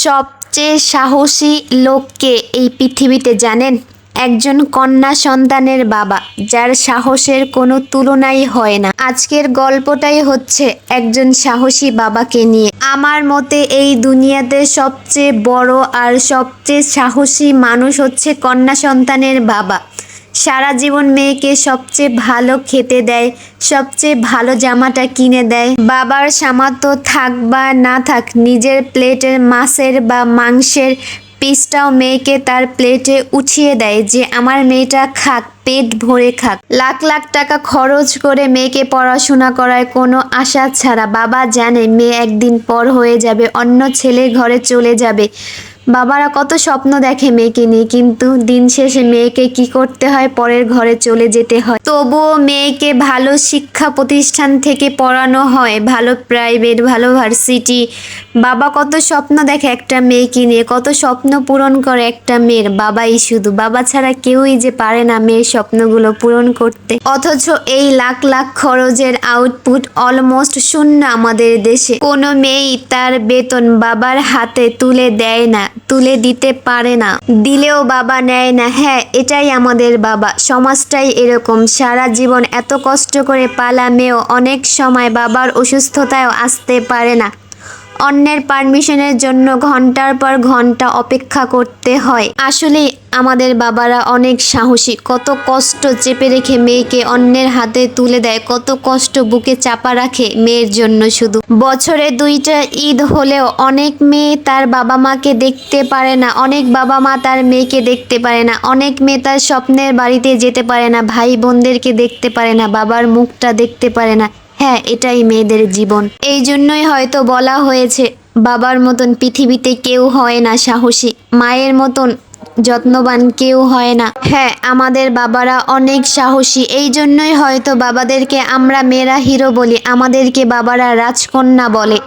সবচেয়ে সাহসী লোককে এই পৃথিবীতে জানেন? একজন কন্যা সন্তানের বাবা, যার সাহসের কোনো তুলনাই হয় না। আজকের গল্পটাই হচ্ছে একজন সাহসী বাবাকে নিয়ে। আমার মতে এই দুনিয়াতে সবচেয়ে বড় আর সবচেয়ে সাহসী মানুষ হচ্ছে কন্যা সন্তানের বাবা। সারা জীবন মেয়েকে সবচেয়ে ভালো খেতে দেয়, সবচেয়ে ভালো জামাটা কিনে দেয়। বাবার সামর্থ্য থাক বা না থাক, নিজের প্লেটের মাছের বা মাংসের পিসটাও মেয়েকে তার প্লেটে উঠিয়ে দেয় যে আমার মেয়েটা খাক, পেট ভরে খাক। লাখ লাখ টাকা খরচ করে মেয়েকে পড়াশোনা করায় কোনো আশা ছাড়া। বাবা জানে মেয়ে একদিন পর হয়ে যাবে, অন্য ছেলের ঘরে চলে যাবে। বাবারা কত স্বপ্ন দেখে মেয়েকে নিয়ে, কিন্তু দিন শেষে মেয়েকে কি করতে হয়? পরের ঘরে চলে যেতে হয়। তবুও মেয়েকে ভালো শিক্ষা প্রতিষ্ঠান থেকে পড়ানো হয়, ভালো প্রাইভেট, ভালো ভার্সিটি। বাবা কত স্বপ্ন দেখে একটা মেয়েকে নিয়ে, কত স্বপ্ন পূরণ করে একটা মেয়ের। বাবাই শুধু, বাবা ছাড়া কেউই যে পারে না মেয়ের স্বপ্নগুলো পূরণ করতে। অথচ এই লাখ লাখ খরচের আউটপুট অলমোস্ট শূন্য আমাদের দেশে। কোনো মেয়েই তার বেতন বাবার হাতে তুলে দেয় না, তুলে দিতে পারে না। দিলেও বাবা নেয় না। হ্যাঁ, এটাই আমাদের বাবা। সমাজটাই এরকম। সারা জীবন এত কষ্ট করে পালা মেয়েও অনেক সময় বাবার অসুস্থতায়ও আসতে পারে না। অন্যের পারমিশনের জন্য ঘন্টার পর ঘন্টা অপেক্ষা করতে হয়। আসলে আমাদের বাবারা অনেক সাহসী। কত কষ্ট চেপে রেখে মেয়েকে অন্যের হাতে তুলে দেয়, কত কষ্ট বুকে চাপা রাখে মেয়ের জন্য। শুধু বছরে 2টা ঈদ হলেও অনেক মেয়ে তার বাবা মাকে দেখতে পারে না, অনেক বাবা মা তার মেয়েকে দেখতে পারে না, অনেক মেয়ে তার স্বপ্নের বাড়িতে যেতে পারে না, ভাই বোনদেরকে দেখতে পারে না, বাবার মুখটা দেখতে পারে না। হ্যাঁ, এটাই মেয়েদের জীবন। এই জন্যই হয়তো বলা হয়েছে বাবার মতন পৃথিবীতে কেউ হয় না সাহসী, মায়ের মতন যত্নবান কেউ হয় না। হ্যাঁ, আমাদের বাবারা অনেক সাহসী। এই জন্যই হয়তো বাবাদেরকে আমরা মেয়েরা হিরো বলি, আমাদেরকে বাবারা রাজকন্যা বলে।